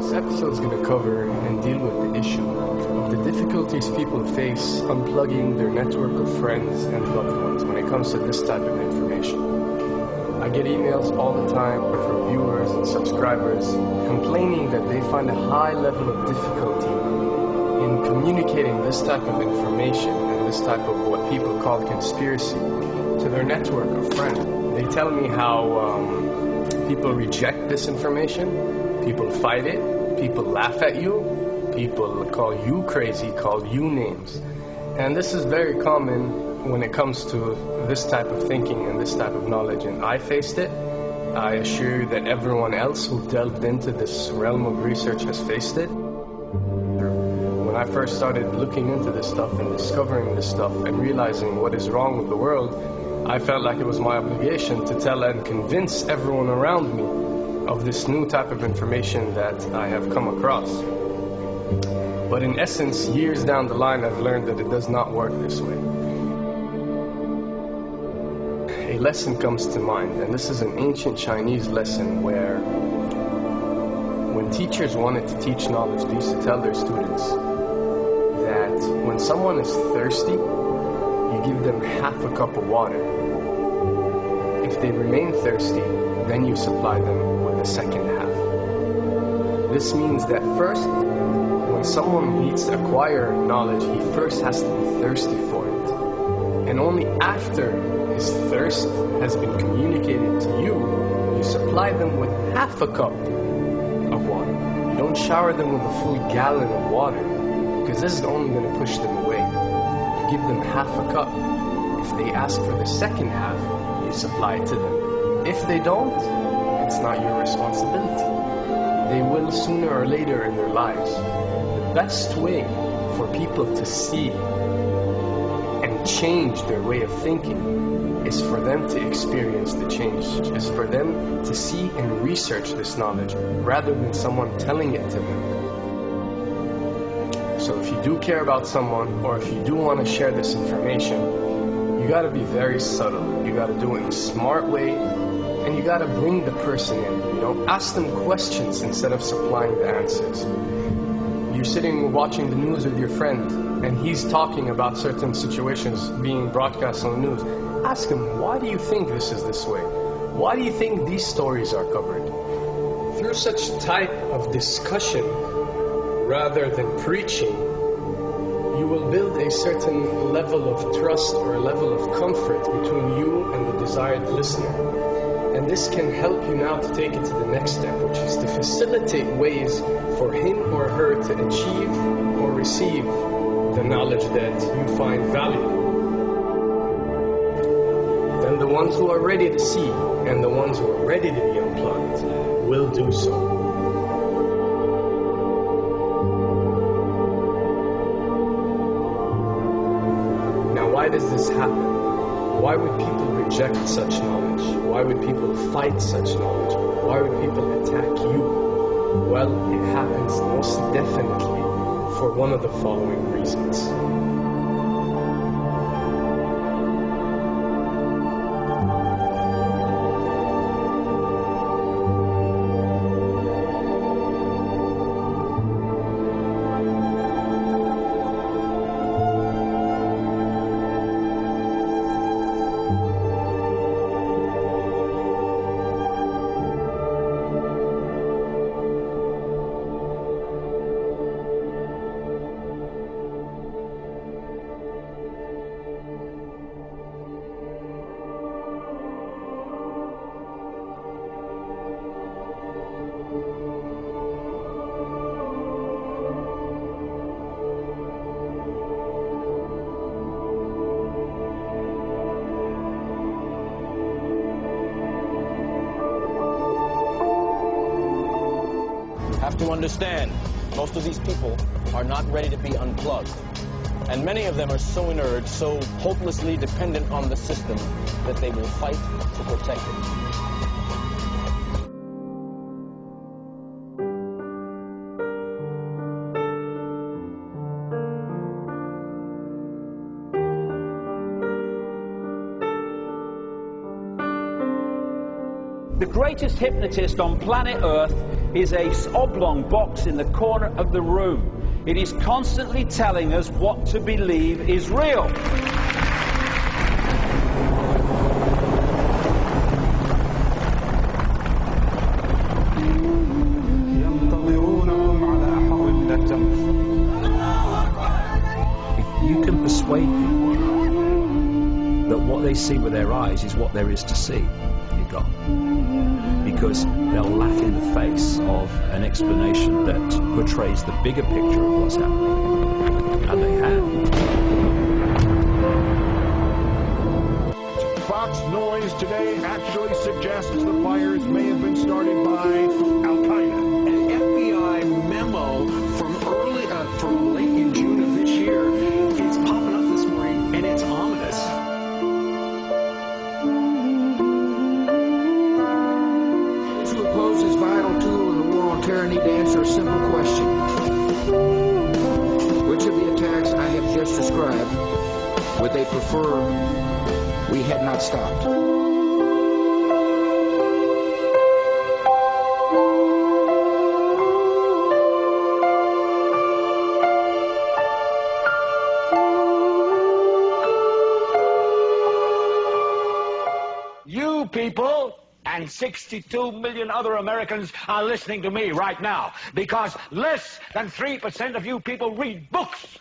This episode is going to cover and deal with the issue of the difficulties people face unplugging their network of friends and loved ones when it comes to this type of information. I get emails all the time from viewers and subscribers complaining that they find a high level of difficulty in communicating this type of information and this type of what people call conspiracy to their network of friends. They tell me how people reject this information, people fight it, people laugh at you, people call you crazy, call you names. And this is very common when it comes to this type of thinking and this type of knowledge, and I faced it. I assure you that everyone else who delved into this realm of research has faced it. When I first started looking into this stuff and discovering this stuff and realizing what is wrong with the world, I felt like it was my obligation to tell and convince everyone around me of this new type of information that I have come across. But in essence, years down the line, I've learned that it does not work this way. A lesson comes to mind, and this is an ancient Chinese lesson where when teachers wanted to teach knowledge, they used to tell their students that when someone is thirsty, you give them half a cup of water. If they remain thirsty, then you supply them with the second half. This means that first, when someone needs to acquire knowledge, he first has to be thirsty for it. And only after his thirst has been communicated to you, you supply them with half a cup of water. You don't shower them with a full gallon of water, because this is only going to push them away. You give them half a cup. If they ask for the second half, you supply it to them. If they don't, it's not your responsibility. They will sooner or later in their lives. The best way for people to see and change their way of thinking is for them to experience the change, is for them to see and research this knowledge rather than someone telling it to them. So if you do care about someone, or if you do want to share this information, you got to be very subtle. You got to do it in a smart way, and you got to bring the person in. You know, ask them questions instead of supplying the answers. You're sitting watching the news with your friend, and he's talking about certain situations being broadcast on the news. Ask him, why do you think this is this way? Why do you think these stories are covered? Through such type of discussion, rather than preaching, you will build a certain level of trust or a level of comfort between you and the desired listener. And this can help you now to take it to the next step, which is to facilitate ways for him or her to achieve or receive the knowledge that you find valuable. Then the ones who are ready to see and the ones who are ready to be unplugged will do so. Why does this happen? Why would people reject such knowledge? Why would people fight such knowledge? Why would people attack you? Well, it happens most definitely for one of the following reasons. Have to understand, most of these people are not ready to be unplugged. And many of them are so inert, so hopelessly dependent on the system, that they will fight to protect it. The greatest hypnotist on planet Earth is a oblong box in the corner of the room. It is constantly telling us what to believe is real. If you can persuade people that what they see with their eyes is what there is to see, you're gone. Because they'll laugh in the face of an explanation that portrays the bigger picture of what's happening. And they have. Fox noise today actually suggests the fires may have been started by Al-Qaeda. An FBI memo from late in June of this year, it's popping up this morning, and it's ominous. Those who oppose this vital tool in the war on terror need to answer a simple question. Which of the attacks I have just described would they prefer we had not stopped? You people and 62 million other Americans are listening to me right now because less than 3% of you people read books.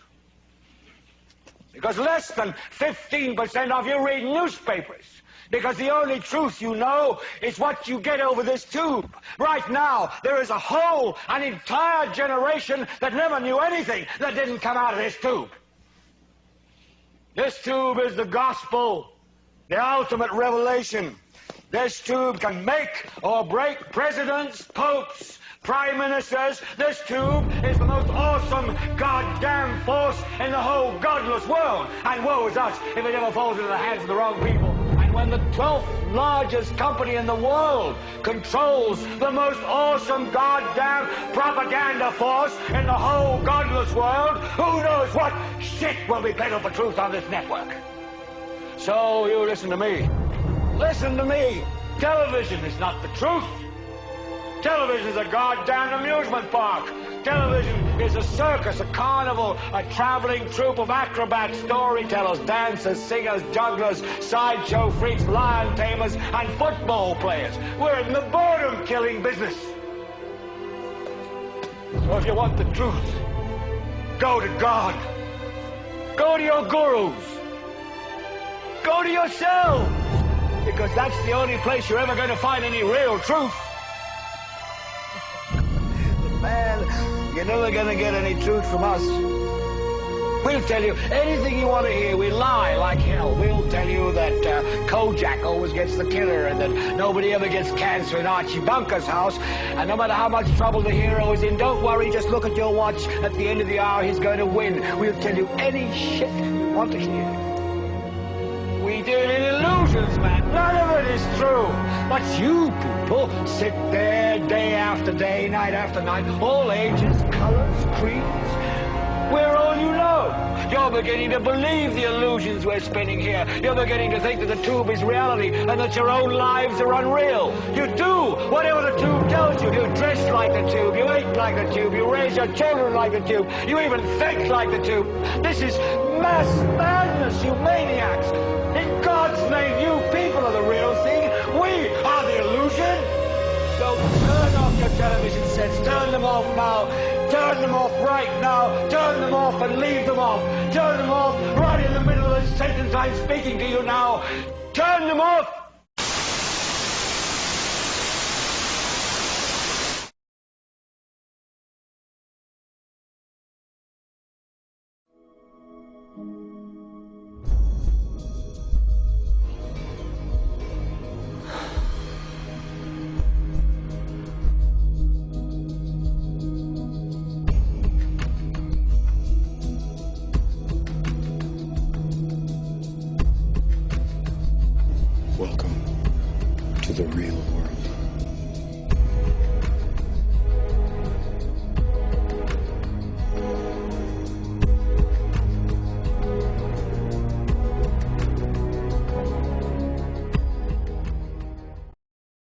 Because less than 15% of you read newspapers. Because the only truth you know is what you get over this tube. Right now, there is an entire generation that never knew anything that didn't come out of this tube. This tube is the gospel, the ultimate revelation. This tube can make or break presidents, popes, prime ministers. This tube is the most awesome goddamn force in the whole godless world. And woe is us if it ever falls into the hands of the wrong people. And when the 12th largest company in the world controls the most awesome goddamn propaganda force in the whole godless world, who knows what shit will be peddled for truth on this network. So you listen to me. Listen to me. Television is not the truth. Television is a goddamn amusement park. Television is a circus, a carnival, a traveling troupe of acrobats, storytellers, dancers, singers, jugglers, sideshow freaks, lion tamers, and football players. We're in the boredom-killing business. So if you want the truth, go to God. Go to your gurus. Go to yourself. Because that's the only place you're ever going to find any real truth. But man, you're never going to get any truth from us. We'll tell you anything you want to hear. We lie like hell. We'll tell you that Kojak always gets the killer and that nobody ever gets cancer in Archie Bunker's house. And no matter how much trouble the hero is in, don't worry, just look at your watch. At the end of the hour, he's going to win. We'll tell you any shit you want to hear. We deal in illusions, man. None of it is true. But you people sit there day after day, night after night, all ages, colors, creeds. We're all you know. You're beginning to believe the illusions we're spinning here. You're beginning to think that the tube is reality and that your own lives are unreal. You do whatever the tube tells you. You dress like the tube. You eat like the tube. You raise your children like the tube. You even think like the tube. This is mass madness, you maniacs. In God's name, you people are the real thing. We are the illusion. So turn off your television sets. Turn them off now. Turn them off right now. Turn them off and leave them off. Turn them off right in the middle of the sentence I'm speaking to you now. Turn them off. Welcome to the real world.